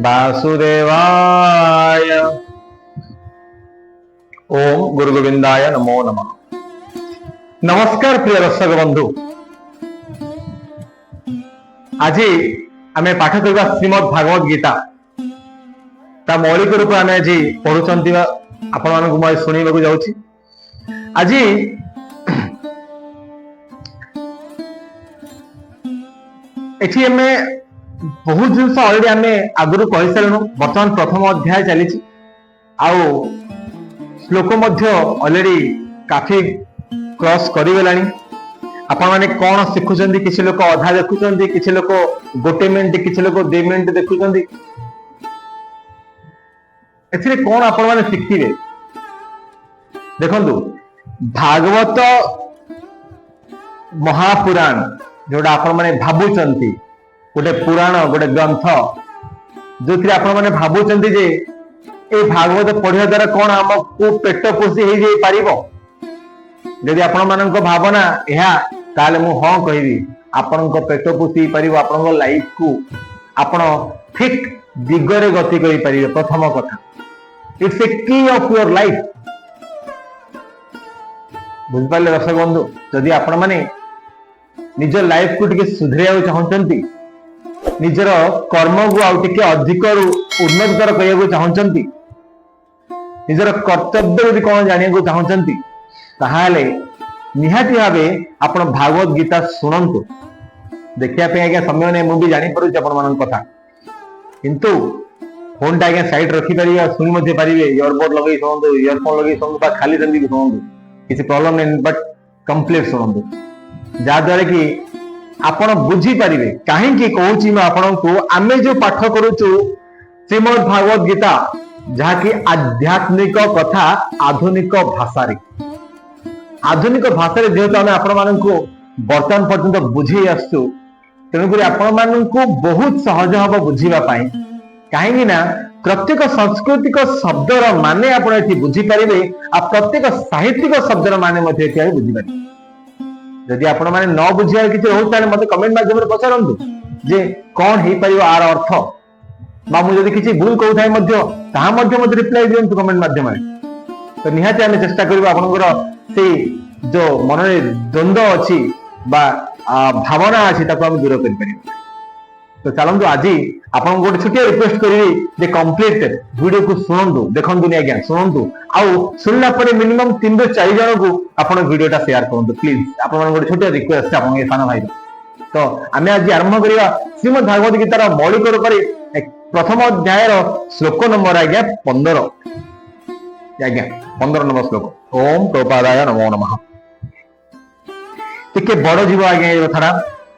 वासुदेवाय। ओम गुरु गोविंदाय नमो नमः। नमस्कार प्रिय दर्शक बंधु, आज आम पाठ करवा श्रीमद् भागवत गीता ता मौलिक रूप आम आज पढ़ुंट आपण मैं शुणा जाऊँ। आज एठी आम बहुत जिनस अलरेडी आम आगु कही सारूँ। बर्तमान प्रथम अध्याय चली श्लोक अलरेडी काफी क्रॉस करगला। आपण मैंने कौन शिखुं, किसी लोग अधा देखुं, किसी लोग गोटे मिनिट, किसी लोग 2 मिनिट देखुं। एथिरे कौन आपण मैंने शिखिबे देखु। भागवत महापुराण जोड़ा आपण मैंने भावुचंती गोटे पुराण, गोटे ग्रंथ जो आपण मैंने भावुचंती जे ए भागवत पढ़िया द्वारा कौन आमको पेट पोषी हो जाई पारिबो। यदि आपण मानक भावना यह ताले मु हाँ कहबी आपण पेट पोषी पारिबो, आपण लाइफ को आपण ठीक दिगरे गति करि पारिबे। प्रथम कथा, इट्स ए की ऑफ योर लाइफ। बुझ पाले दर्शक बंधु, जदि आपण माने निज लाइफ को टिके सुधरिया चाहते, निजर कर्म को आउ टिके अधिक उन्नतर करने चाहते, निजर कर्तव्य यदि कौन जानिया चाहते, ताहाले निहाती भावे आपण भागवत गीता शुणु। देखिया पे आज्ञा समय नहीं, मुझे जानी पारुଛି आपण मान कथा, किंतु फोन टा आज्ञा साइड रखी पारिबे, सुनि मध्ये पारिबे। इयरबड लगे शुणु, इयरफोन लगे शुणु, बा खाली सेंदी शुणु, किसी प्रॉब्लम नहीं, बट कंप्लीट शुणु, जहाद्वारा कि आपण बुझी पारिबे कहीं कहूँ मैं आपण को। आम जो पाठ करूचु श्रीमद् भागवत गीता, जहाँकि आध्यात्मिक कथा आधुनिक भाषा, आधुनिक भाषा जेहेतु आम आपण मान बर्तमान पर्यंत बुझे आसु, तेणुक आपण मान बहुत सहज हम बुझापी। कहीं प्रत्येक सांस्कृतिक शब्दर माने आप बुझीपारे, आ प्रत्येक साहित्यिक शब्दर माने बुझीपारे। जदि आपण माने न बुझिया किसी रोज ताले मते कमेंट माध्यम रे पचारंतु जे कौन हे परियो आर अर्थ, बा मु जदि किसी भूल कहू थाए मध्य ताहा मध्य मते रिप्लाई दियंतु कमेंट माध्यम रे। तो निहाती आमे चेष्टा करबा आपनकर से जो मन रे द्वंद्व अछि बा भावना अछि ताको हम दूर कर परियो। तो चलंतु आज आपन गोटे छोटिया रिक्वेस्ट करिवि जे कंप्लीट वीडियो को सुनंतु, देखंतु नि आज्ञा शुणंतु, आउ सुनला परे मिनिमम 3 ରୁ 4 जन को आपन वीडियोटा शेयर करंतु प्लीज। आपन गोटे छोटिया रिक्वेस्ट आपन ए साना भाई। तो आमे आज आरंभ करिया श्रीमद् भागवत गीतार मौलिक रूप रे प्रथम अध्याय रो श्लोक नंबर आज्ञा 15। आज्ञा 15 नंबर श्लोक। ओम प्रपादाय नमो नमः। टिके बड़ जीव आज्ञा ए कथारा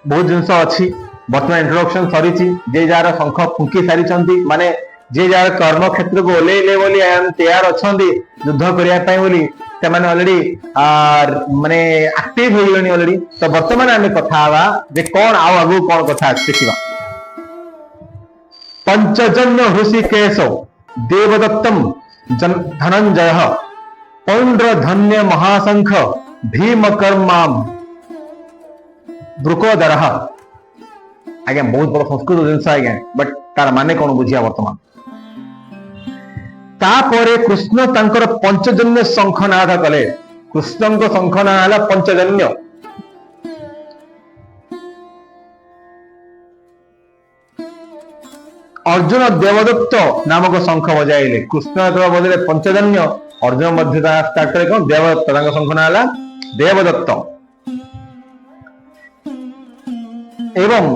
बहुत जिंस अछि। बर्तमान इंट्रोडक्शन सरी, जे जार शंख फुंकी सारी, माने जे जार कर्म क्षेत्र को ओल्ले बोली तैयार अच्छा युद्ध करने से अलरेडी माने एक्टिव हो गए अलरेडी। तो बर्तमान आम कथा जे कौन आगु कौन कथा देखा। पंचजन्य हृषिकेश देवदत्तम धनंजय पौंड्र धन्य महाशंख भीम कर्मा ब्रुकोदर। आज्ञा बहुत बड़ संस्कृत जिनस आज्ञा, बट तार माने कौन बुझिया। वर्तमान तापरे कृष्ण तांकर पंचजन्य शंखनाद कले। कृष्ण को शंखनाद है पंचजन्य। अर्जुन देवदत्त नामक शंख बजाइले। कृष्ण बजाइले पंचजन्य, अर्जुन मध्य स्टार्ट करे कौन देवदत्त, शंखनाद है देवदत्त। एवं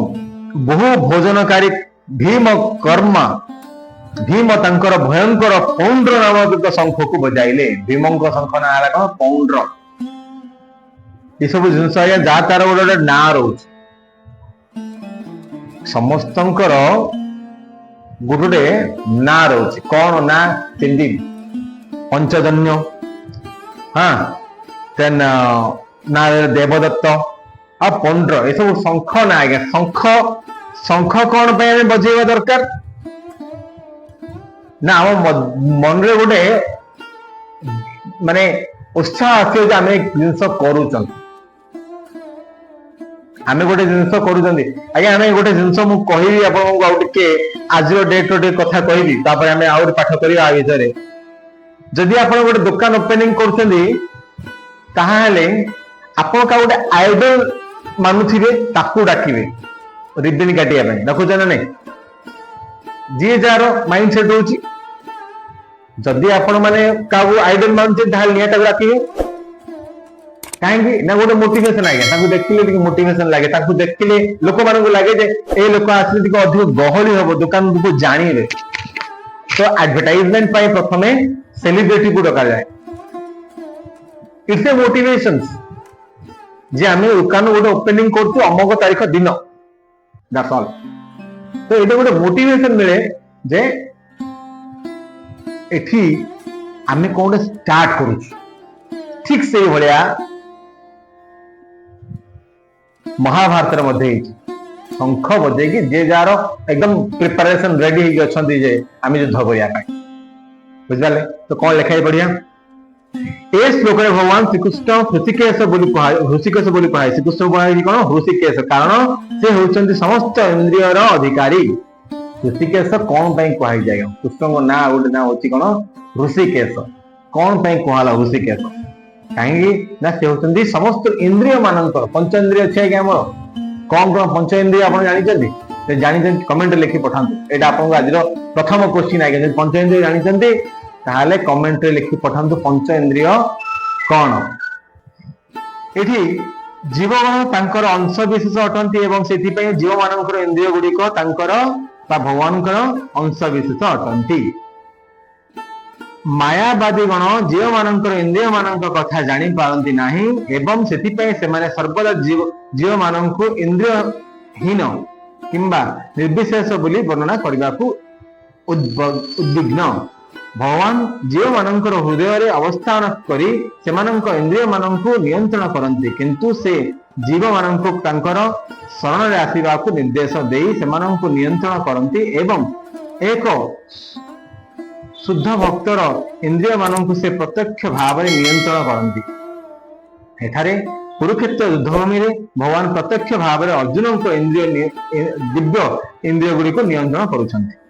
बहु भोजनकारी भीम कर्मा, भीम तांकर भयंकर पौंड्र नामक शंख को बजाइले। भीम शंख ना कौन पौंड्र। ये सब जिनस जहाँ तार गोटे ना रोच समस्त गोटे ना रोच कौन ना तिंदी पंचजन्य, हाँ देन ना देवदत्त आ पौंड्र, ये सब शंख ना आज्ञा। शंख शंख कौन पे बजेवा दरकार ना आम मन रे गोटे माने उत्साह आसे जे आम जिनस करूँ। आमे गोटे जिनस करूछंदी आज्ञा आमे गोटे जिनस मु कहिबी आपन आउ टिके आज डेट रे कथा कहिबी तापर आमे आउर पाठ करिया आ विषय रे जदि आपन गोटे दुकान ओपनिंग करूछंदी ताहा हेले आपन का गोटे आइडल मानुथिबे ताकू डाकिबे रिबन काटिया पे डाकुछ ना नहीं जी जार माइंड सेट होची जदि आपण माने काऊ आइडल मानते ताहा निया ताकू डाकिबे कहीं ना गोटे मोटिवेशन आगे ताकू देखिले मोटिवेशन लगे ताकू देखिले लोक मानू लगे जे ए लोक आसले अधिक गहली हम दुकान को जानिबे तो एडवर्टाइजमेंट पाई प्रथमे सेलिब्रिटी को डका जाए इट्स ए मोटिवेशन जे आमे दुकान गोटे ओपनिंग करतु अमक तारीख दिन दैट्स ऑल तो एटा गोटे मोटिवेशन मिले जे एठी आमे कोन स्टार्ट करू ठीक से भलिया महाभारत मध्य शंख बजे कि जे जार एकदम प्रिपरेशन रेडी होती जे आम युद्ध करने बुझे तो कौन लिखाई बढ़िया ए श्लोक भगवान श्रीकृष्ण हृषिकेश हृषिकेश कहे श्रीकृष्ण कहे कौन हृषिकेश कारण से होती समस्त इंद्रियर अधिकारी हृषिकेश कौन कहुई जाए कृष्ण ना गोटे ना हूँ कौन हृषिकेश कौन कहला हृषिकेश कहीं ना से होती समस्त इंद्रिय मान पंचेन्द्रिय अच्छे कि आम कौन कौन पंच इंद्रिय आप जानते जानते कमेंट लिखि पठातु यहाँ आपको आज प्रथम क्वेश्चन आगे पंच इंद्रिय जानते ताहले कमेंट लिखि पठातु पंच इंद्रिय कौन ये जीवगण तांकर अंश विशेष अटंती एवं से जीव मान इंद्रिय गुड़िक भगवान अंश विशेष अटंती मायावादी गण जीव मान इंद्रिय मान कथा जानी पारती नहीं एवं से सर्वदा जीव मान इंद्रियहीन किंबा निर्विशेष बोली वर्णना करने को उद्विग्न भगवान जीव मान हृदय रे अवस्थान करी इंद्रिय मान नियंत्रण करती किंतु से जीव मान शरण रे आसीबा को निर्देश देई से नियंत्रण करती एवं एक शुद्ध भक्तर इंद्रिय मान से प्रत्यक्ष भाव में नियंत्रण करती एठारे कुरुक्षेत्र युद्धभूमि भगवान प्रत्यक्ष भाव में अर्जुन को इंद्रिय दिव्य इंद्रिय गुड़ी को नियंत्रण करुछंती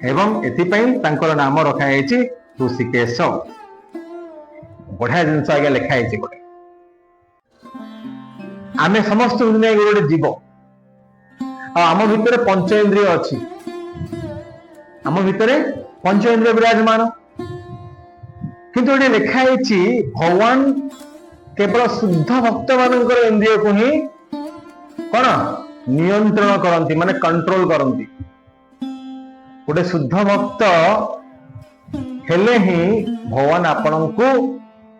एवं एथिपाई नाम रखाई ऋषिकेश बढ़िया जिनस आगे लिखाई गोटे आमे समस्त गोटे जीव आम भितर पंच इंद्रिय अच्छी आम भितर पंच इंद्रिय विराजमान किंतु ये लिखाई भगवान केवल शुद्ध भक्त मान इंद्रिय को ही कौन नियंत्रण करती माने कंट्रोल करती गोटे शुद्ध भक्त हेले ही भगवान आपण को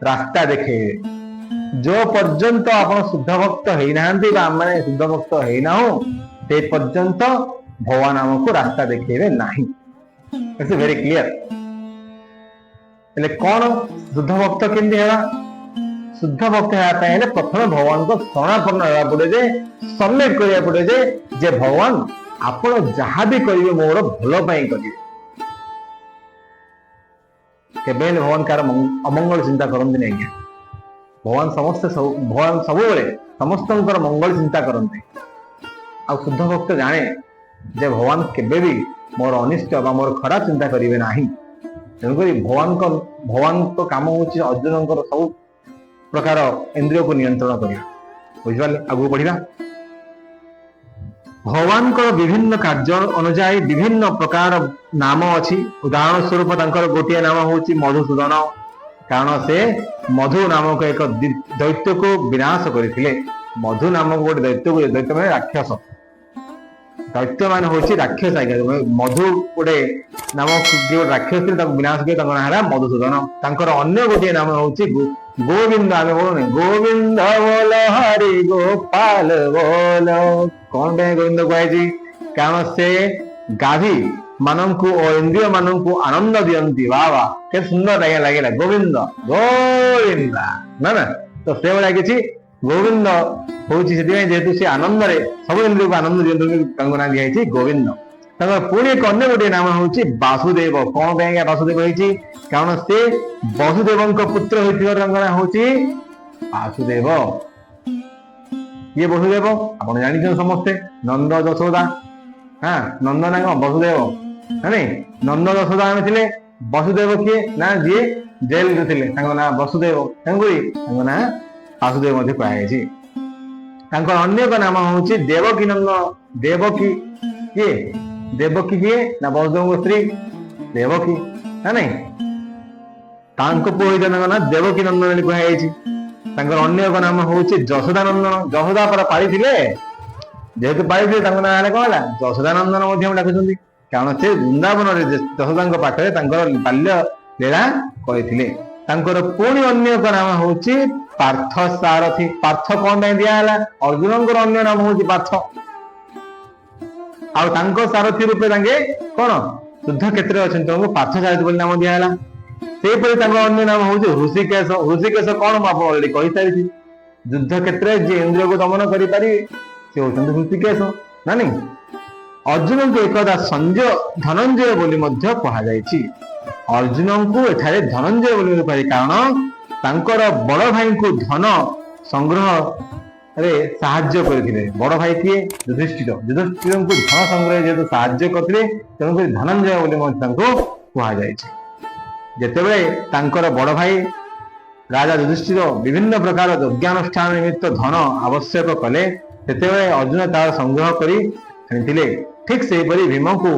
रास्ता देखेबे जो पर्यंत आपण शुद्ध भक्त होना मैंने शुद्ध भक्त होना से पर्यंत भगवान आमको रास्ता देखेबे नहीं इट्स वेरी क्लियर कौन शुद्ध भक्त केमती है शुद्ध भक्त है प्रथम भगवान को शरणापन्न होगा पड़े जे सबमिट करिया पड़े जे भगवान आपण जहाँ भी करेंगे मोर भल करेंगे केबे भगवान कार अमंगल चिंता करते नहीं भगवान समस्त भगवान सब समस्त मंगल चिंता करते आ शुद्ध भक्त जाने जे भगवान केबे भी मोर अनिष्ट मोर खराब चिंता करेंगे ना तेणुक भगवान को काम हूँ अर्जुन सब प्रकार इंद्रिय को नियंत्रण करिया बुझिपारे आगु बढ़िया भगवान को विभिन्न कार्य अनुजाई विभिन्न प्रकार नाम अच्छी उदाहरण स्वरूप तांकर गोटे नाम हूँ मधुसूदन कारण से मधु नामक एक दैत्य को विनाश करते मधु नामक गोटे दैत्य मैंने राक्षस दैत्य मान हूँ राक्षस आज्ञा मधु गोटे नामक राक्षस विनाश कर मधुसूदन तांकर अन्य गोटे नाम हूँ गोविंद आगे बोलो गोविंद बोल हरि गोपाल बोल कौन पे गोविंद कहे कारण से गाधी मानू और इंद्रिय मानू आनंद दियंती वाह वाह के सुंदर लगे गोविंद गोविंद ना तो से भाया कि गोविंद हूँ जेहेतु से आनंद सब इंद्रिय को आनंद दिखाई ना दिखाई गोविंद पुणी एक अन्य गोटे नाम हूँ वासुदेव कौन पे वासुदेव होती कारण से वसुदेव पुत्र होती हूँ वासुदेव किए वसुदेव आप जानी समस्ते नंद यशोदा हाँ नंद ना कौन वसुदेव है नहीं नंद यशोदा आम थे वसुदेव किए ना जी जेल रे थे ना वसुदेव तेणुक ना वासुदेव कहुई अन्य एक नाम हूँ देवकी नंदन देवकी किए देवकी किए ना वसुदेव स्त्री देवकी है नहीं पुओ ना देवकी नंदन कहुई अन्य एक नाम हूँ यशोदा नंदन यशोदा पर पाई जेहेतु पाई ना कौन है यशोदा नंदन डाकुं कारण से वृंदावन यशोदा पाखे बाल्य लीला करते पुणी अन्य एक नाम हूँ पार्थ सारथी पार्थ कौन दिहला अर्जुन अन्य नाम हूँ पार्थ आउ सारथी रूपे कौन युद्ध क्षेत्र अच्छे पार्थ सारथी बोली नाम दिहला अन्य नाम हूँ ऋषिकेश ऋषिकेश कौन मुझे अलरेडी कही सारी युद्ध क्षेत्र जी इंद्रिय को दमन करें सी हूँ ऋषिकेश ना नहीं अर्जुन को एकदा संजय धनंजय बोली कहुई अर्जुन को एठारे धनंजय बोली कह कारण तांकर बड़ भाई को धन संग्रह रे साहाय्य करथिले बड़ भाई किए युधिष्ठिर युधिष्ठिर को धन संग्रह जेहेतु साहाय्य करथिले तेणुक धनंजय बोली कहुई जेतेबेले तांकर बड़ भाई राजा युधिष्ठिर विभिन्न प्रकार यज्ञानुष्ठान निमित्त धन आवश्यक कले सेतेबेले अर्जुन तार संग्रह करी आनिथिले ठीक से भीम को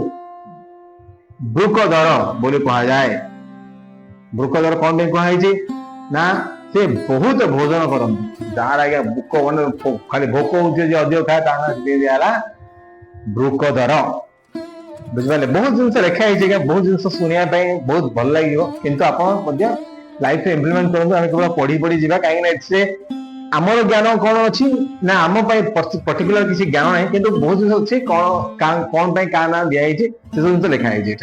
ब्रुकदर बोली कहुए ब्रुकदर कौन कहुई ना से बहुत भोजन करते जार आज्ञा भोक मैंने खाली भोक अधिक खाए दिहला ब्रुकदर बुझे बहुत जिन लिखाई बहुत जिन शुणापी बहुत भल लगे किंतु आप लाइफ इम्प्लीमेंट करूँ आम केवल पढ़ी पढ़ी जावा कहीं आमर ज्ञान कौन अच्छी ना आम पर्टिकुलर किसी ज्ञान ना कि बहुत जिन अच्छी कौन क्या ना दिखाई से सब जिन लिखाई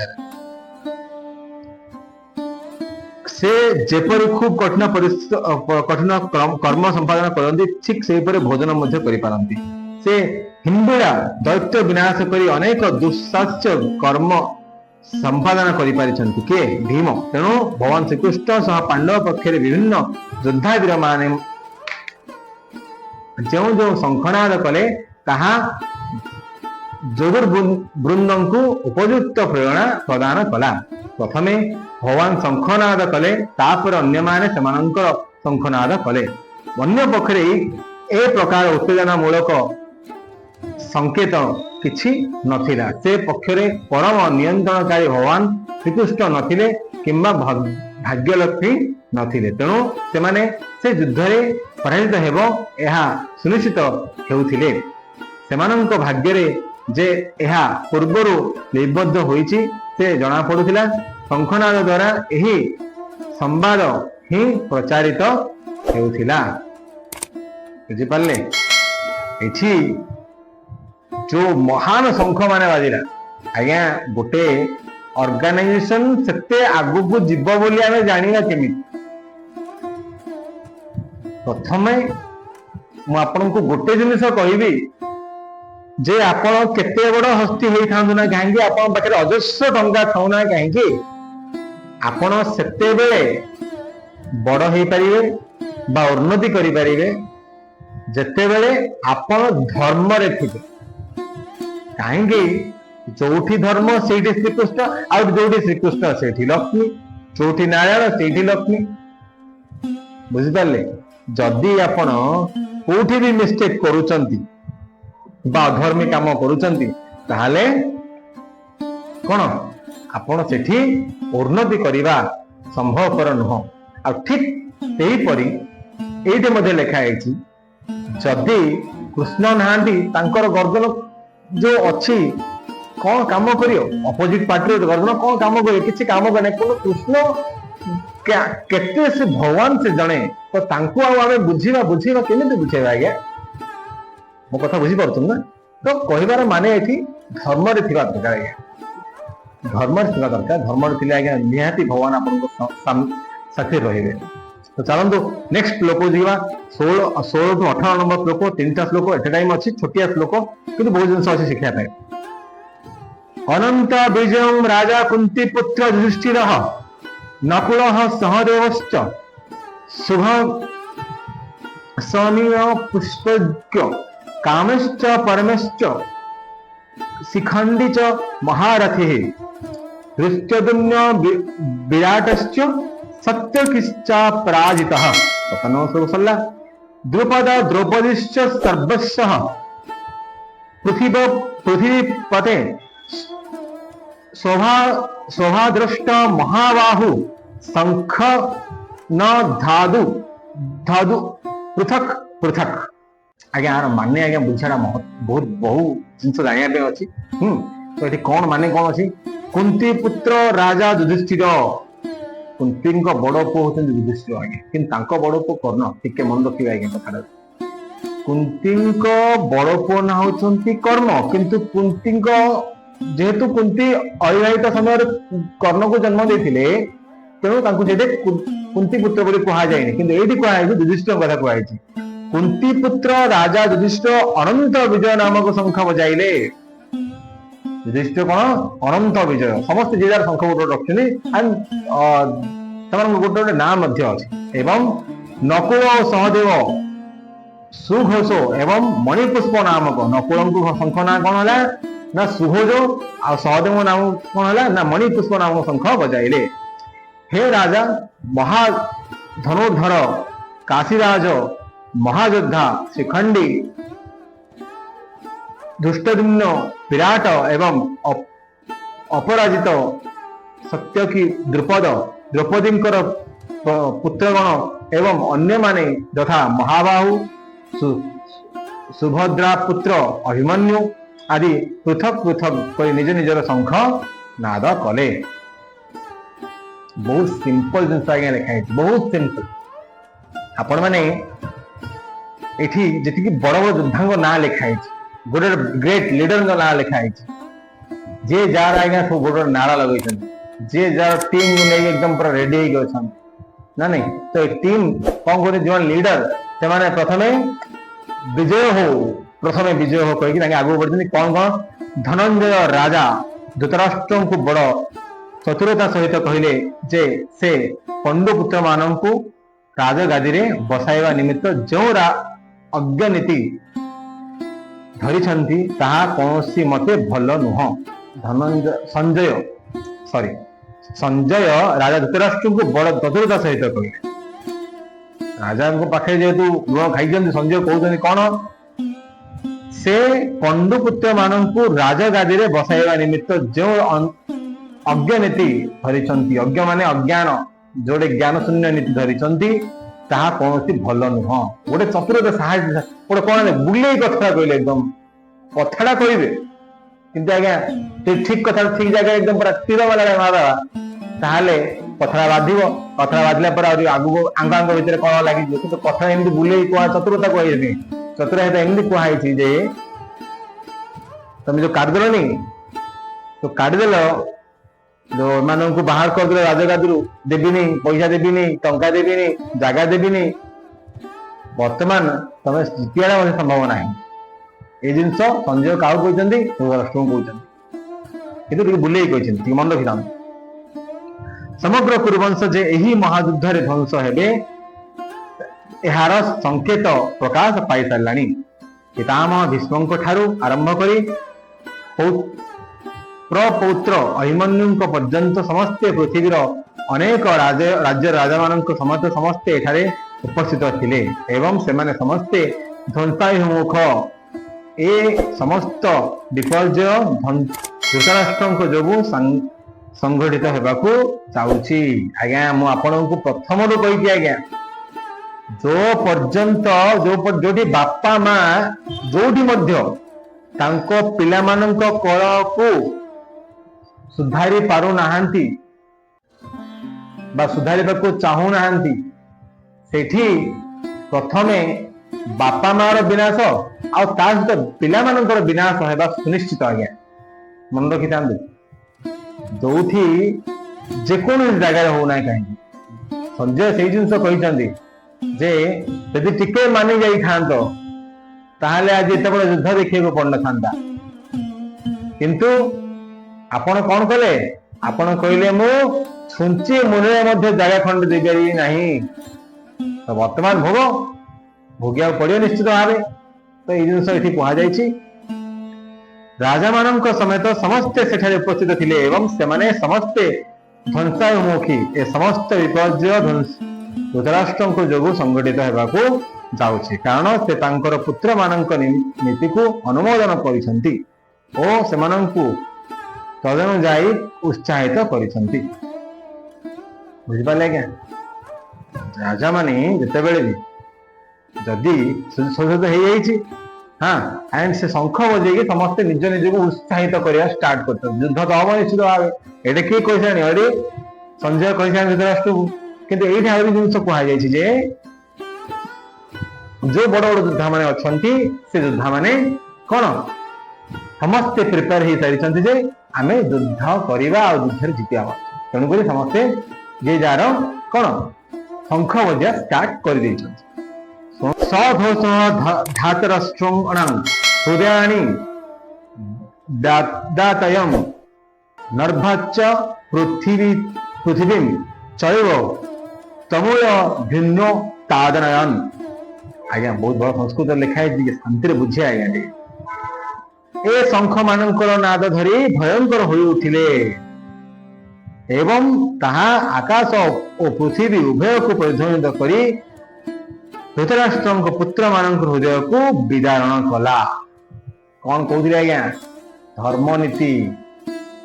से जेपरी खूब कठिन कठिन कर्म संपादन करती ठीक से भोजन करती से हिंबिड़ा दैत्य विनाश कर अनेक दुस्साह्य कर्म संपादन करि के भीम तेणु भगवान श्रीकृष्ण सह पांडव पक्ष विभिन्न योद्धावीर मान जो जो शंखनाद कले ताहा जोगुर्वृंद को उपयुक्त प्रेरणा प्रदान कला प्रथमे भगवान शंखनाद कले तापर अन्य माने सेमानंकर शंखनाद कले अन्य पक्षरे ए प्रकार उत्तेजना मूलक संकेत किछि नथिला से पक्षरे परम नियंत्रणकारी भगवान श्रीकृष्ण नथिले किंबा भाग्यलक्ष्मी नथिले तेणु सेमाने से युद्ध रे पराजित हेबो एहा सुनिश्चित हेउथिले सेमानंक भाग्यरे जे एहा पूर्वरु लिपिबद्ध होईछि से जना पडुथिला शंखनाद द्वारा यही संवाद ही प्रचारित हेउथिला बुझी पारले एठी जो महान शंख माने बाजिला आज्ञा गोटे ऑर्गेनाइजेशन सेते आगु को जीव बोली आमे जानिना केमिति प्रथमे मु आपन को गोटे जिनिस कहबी जे आपण केते बड़ हस्ती होई थांदु ना काहेकि आपण पाखरे अजस्र टंका थाउना काहेकि आपण सेते बेले बड़ होई परिबे बा उन्नति करि परिबे जेते बेले आपण धर्म रे थिबे काहेकि जोठी धर्म सेठी श्रीकृष्ण आ जोठी श्रीकृष्ण सेठी लक्ष्मी जोठी नारायण सेठी लक्ष्मी बुझि पारले जदि आपण कोठी भी मिस्टेक करूचंती बा अधर्मी काम करूचंती ताहाले कोन आपण सेठी उन्नति करिवा संभवपर नुह आ ठीक सेही परी एइटे मध्ये लिखा आइछि जदि कृष्ण नाहांती तांकर गर्दन जो अच्छी कौन काम करियो अपोजिट पार्टी गर्दन कौन काम करियो किछि काम करने को कृष्ण केते से भगवान से जणे तो तांको आमे बुझीवा केमिति बुझेबा आज्ञा मो कथा बुझी पारछन ना तो कहिबार माने एठी धर्म रे थिबा दरकार आज्ञा धर्म रे थिबा दरकार धर्म रे थिले आज्ञा निहाती भगवान आपन को साथी रहिबे तो चलंतु नेक्स्ट श्लोक जीवा 16 टू 18 नंबर श्लोक तीनटा श्लोक एट टाइम अछि छोटिया श्लोक किंतु बहुत जिंस अछि शिक्षा पाए अनंत विजयं राजा कुंती पुत्र युधिष्ठिरः नकुलः सहदेवश्च समीय पुष्पज्ञ कामश्च परमश्च शिखंडी च महारथे दृष्टदुम्न विराटश्च सत्यकिश्च पराजितः द्रुपद द्रौपदीश्च सर्वस्वः पृथ्वीपते शोभादृष्ट महाबाहु शंख न धादु धादु पृथक पृथक आज्ञा यार माने आज्ञा बुझाटा बहुत बहु जिनस जाना अच्छी तो ये कौन माने कौन अच्छी कुंती पुत्र राजा युधिष्ठिर कुंती बड़ पु होती युधिष्ठिर आज्ञा कि बड़ पु कर्ण टिके मन रखिए आज्ञा कथा कुंती बड़ पु ना होती कर्म किंतु कुंती जेहेतु कुंती अविवाहित समय कर्ण को जन्म देते तेणु कुंती पुत्र बोली कहुए कि युधिष्ठिर कथा कहुई कुंती पुत्र राजा युधिष्ठिर अनंत विजय नामक शंख बजाइले युधिष्ठिर कौन अनंत विजय समस्त जिलार शंख गोटे रखते गोटे गोटे नाम एवं नकुल सहदेव सुघोष एवं मणिपुष्प नामक नकुल शंख ना कौन है ना सुघोष आ सहदेव नाम कौन है ना मणिपुष्प नामक शंख बजाइले हे राजा महाधनुर्धर काशीराज महायोद्धा शिखंडी दुष्टदुम्न विराट एवं अपराजित सत्यकी द्रुपद द्रौपदी पुत्रगण एवं अन्य माने यथा महाबाहु सुभद्रा पुत्र अभिमन्यु आदि पृथक पृथक कर निज निजर शंख नाद कले बहुत सिंपल जिन आज्ञा लिखाई बहुत सिंपल आपण मैंने जी बड़ बड़ योद्धा ना लिखाई गोटे ग्रेट लीडर ना लिखाई जे जार आज्ञा सब गोटे नारा लगे जे जार टीम नहीं एकदम पूरा रेडी हो ना नहीं तो टीम कौन कर जो लीडर से प्रथमे विजय हो कही आगे बढ़ते कौन कौन धनंजय राजा धृतराष्ट्र को बड़ चतुरता सहित कहले जे से पंडुपुत्र मानक राजगादी रे बसाइवा निमित्त जो अज्ञनीति धरी कौन मते भल नुह संजय राजा धृतराष्ट्र को बड़ चतुरता सहित कहले राजा पाखे जेहेतु लुण खाई संजय कहते कौन से पंडुपुत्र मानक राजगादी रे बसाइवा निमित्त जो अज्ञनीति धरी अज्ञ माने अज्ञान जोड़े ज्ञान शून्य नीति धरी कौन भल नुह गोटे चतुरता साहस गोटे कौन बुले कथा कहले एकदम कथाटा कहे कि आज्ञा ठीक कथा ठीक जगह एकदम पूरा तीर वाला मारदेवा ताहले कथा बाधिब कथा बाधिला पर आगू आंग भितर कौन लगे कि कथा एमती बुले कह चतुरता कहे चतुरता एमती कहुई जे तुम जो काटदेलनी तो काटदेल जो मान को बाहर कर राजगादी देवी पैसा देवी टंका देवी जगह देवी वर्तमान तुम जितिया संभावना है ये जिन संजय क्या कहते धृतराष्ट्र कहते कि बुले कहते मन रखी था समग्र कुरुवंश जे यही महायुद्ध रे ध्वंस हेबे यार संकेत प्रकाश पाई सारा पितामह भीष्म ठारू आरंभ करी प्रपौत्र अभिमन्यु पर्यंत समस्ते पृथ्वीर अनेक राज्य राजा मान समस्ते एठारे उपस्थित थिले एवं सेमाने समस्ते ध्वंसाभिमुख ए समस्त विपर्जय धृतराष्ट्र जोगु संगठित होगाकू चाहूची आज्ञा मु आपनकु प्रथम रु कहि आज्ञा जो पर्यंत जोटी बापा माँ जोटी मध्य तांको पिला मानक कल को सुधारी पारु नाहांती बा सुधारी को चाहू नाहांती सेठी प्रथमे बापा मार विनाश आ सहित पिला मानकर विनाश होगा सुनिश्चित आज्ञा मन रखी था जो जेकोसी जगह होना कहीं संजय से जिन कहते जे यदि टिके मानि जाई थांतो ताहले आज एत बड़ युद्ध देखिए पड़ न किंतु आपण कौन कले आपण कहले मु छुंची मुने मध्य जगह खंड दे पारि नहीं तो वर्तमान भोग भोगिया पड़ो निश्चित भाव। तो ये जिन ये कहुई राजा मान समेत समस्ते सेठारे उपस्थित थिले एवं सेमाने समस्ते ध्वंसामुखी ए समस्त विपर्य धृतराष्ट्र जो संगठित होगाकू जाउछि कारण से तांकर पुत्र मानक नीति को अनुमोदन करिसंती ओ सेमानंकु तदनुजाई उत्साहित करिसंती। बुझि पाले क्या राजा माने जते बेले भी जदि सुसंगत हो जाइछि हाँ एंड से शंख बजे समस्ते निज निज को उत्साहित करवा स्टार्ट कर युद्ध तो हम निश्चित भाव ये किए कही अरे संजय कही धृतराष्ट्र को किंतु ये जिन कहुई जे जो बड़ बड़ योद्धा मैंने अच्छा से योद्धा मैंने कौन समस्ते प्रिपेयर हो सारी जे आम युद्ध करवा युद्ध जीता तेणुक समस्ते जे जार कौन शंख बजा स्टार्ट कर हृदयानि दातयं नर्भच्च पृथिवीं चैव तमूल भिन्नो तादनयन। आज्ञा बहुत बड़ा संस्कृत लिखा है शांति बुझे आज्ञा ए शंख मानकर नाद धरी भयंकर हो उठिले एवं ताहा आकाश और पृथ्वी उभय को प्रतिध्वनित करी धृतराष्ट्र पुत्र मान हृदय को विदारण कला। कौन कहते आज्ञा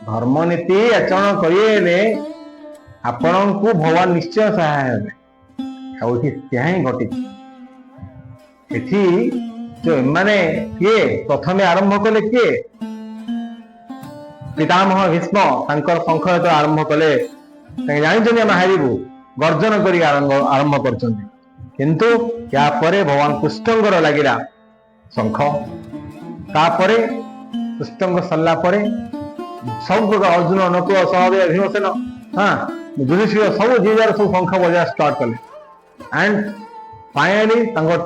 धर्मनीति आचरण करें आपण को भगवान निश्चय सहाय हे घटी एठी जो माने किए प्रथम आरंभ कले किए पितामह भीष्म शंख जो आरंभ कले जानी आम हारू गर्जन कर आरंभ कर किंतु या परे भगवान कृष्णंकर लगिला शंख तापरे कृष्ण सरला सब प्रकार अर्जुन नकुल सहदेव भीमसेन हाँ युधिष्ठिर सब जीजार सब शंख बजा स्टार्ट कले एंड फाइनली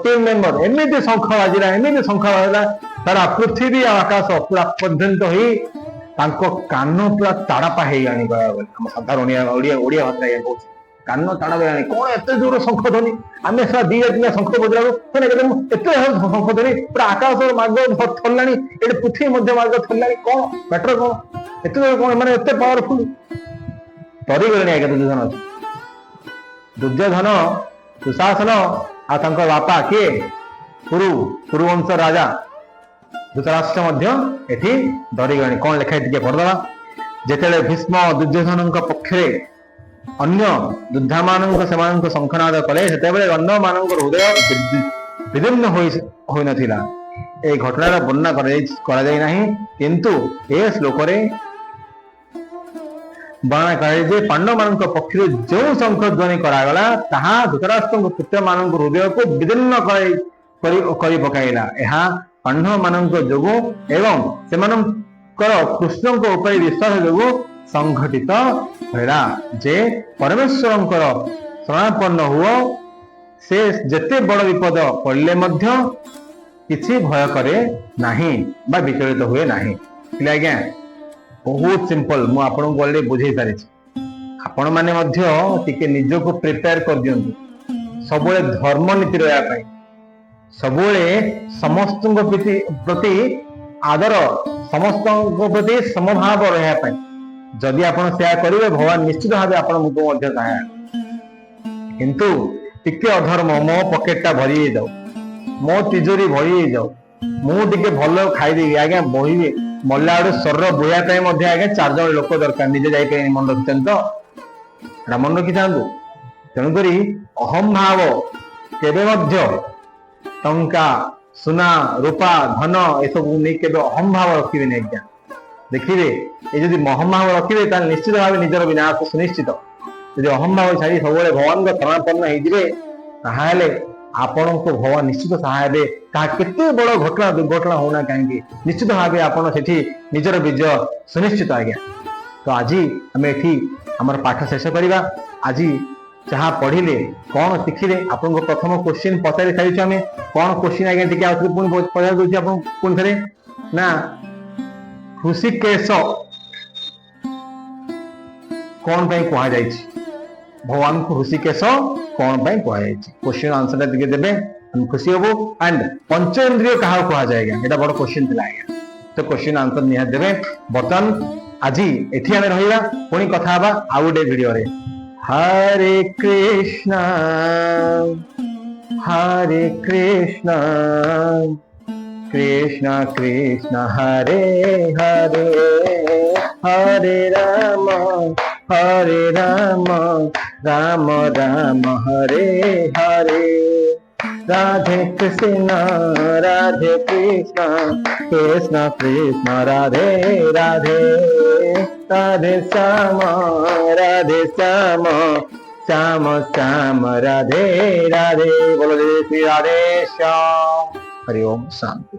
टीम मेंबर एमती शंख बाजिला एमती शंख बाजिला सारा पृथ्वी आकाश पूरा पर्यंत हो कान पूरा ताड़ापा हो साधारण ओडिया भाषा कह कान ताड़ा गलानी कौन एत जोर शंख ध्वनि आम सारा दी जाती शंख बजला एत शंख ध्वनि पूरा आकाश मार्ग थरला ये पृथ्वी मध्य मार्ग थरला कौन मैटर कौन एत जोर कौन मैंने एत पावरफुल तरी गले आज्ञा दुर्योधन दुर्योधन दुशासन आ बापा किए कुरुवंश राजा धृतराष्ट्र एठी डरीगले कौन लिखाई टे पढ़दवा जेते भीष्म दुर्योधन पक्षे अन्य योद्धा मान शंखनाद कले से अन्य मान हृदय विदीर्ण हो नथिला ए घटनार वर्णना करा जाय नाही किंतु ए श्लोक रे वर्णना करे पांडव मान पक्ष जो शंख ध्वनि करागला ताहा धृतराष्ट्र पुत्र मान हृदय को विदीर्ण करी पकाइला यह पांडव मान जोगु एवं सेमानंकर कृष्ण उपर विश्वास जोगु संघटित होगा जे परमेश्वर शरणापन्न हुओ से जेते बड़ विपद पड़े किसी भय करे नाही बा विचलित हुए नाही। आज्ञा बहुत सिंपल मु आपन को ऑलरेडी बुझे सारी आपण माने टिके निज को प्रिपेयर कर दियंतु सब धर्म नीति रहा सब समस्त प्रति आदर समस्त प्रति समभाव रहा जदि आपण सेया करिवे भगवान निश्चित भाव आपण को मध्य सहाय किंतु टिके अधर्म मो पॉकेटटा भरी जाऊ मो तिजोरी भरी जाऊ मु टिके भल खाई देगी आज्ञा बहिबे मल्ला आड़ शरीर बोया आज्ञा 4 जन लोक दरकार निजे जाई मन रखिछन तो मन रखि थांतु तेणुक अहम भाव केबे मध्य टंका सुना रूपा धन ए सब नहीं केबे अहम भाव रखिबे नहीं आज्ञा देखिए ये जब अहम भाव रखिए निश्चित भाव निजर विनाश सुनिश्चित जो अहम भाव छाड़ी सब भगवान को शरणापन्न होते आपण को भगवान निश्चित सहाय दे केते बड़ घटना दुर्घटना होना कहीं निश्चित भाव आपड़ से निजर विजय सुनिश्चित आज्ञा। तो आज आम एठी आमर पाठ शेष करवा आज जहाँ पढ़िले कौन शिखिले आपन प्रथम क्वेश्चन पचारि सारी आम कौन क्वेश्चन आज्ञा टी आउे पुणी पचार पुणी थे ना ऋषिकेश कौन कह भगवान को ऋषिकेश कौन कह क्वेश्चन आंसर टे देवे खुशी हबो। एंड पंचेंद्रिय कहा कहा जाएगा एटा बड़ क्वेश्चन थिला आज्ञा, तो क्वेश्चन आंसर निहात देबे। बर्तमान आज एठी आमे रहिबा, पुणी कथा हबा आ गुटे वीडियो रे। हरे कृष्णा कृष्णा कृष्णा हरे हरे, हरे राम राम राम हरे हरे, राधे कृष्णा कृष्णा कृष्णा राधे राधे, राधे श्याम श्याम श्याम राधे राधे। बोलो जय श्री राधे श्याम। हरि ओम शांति।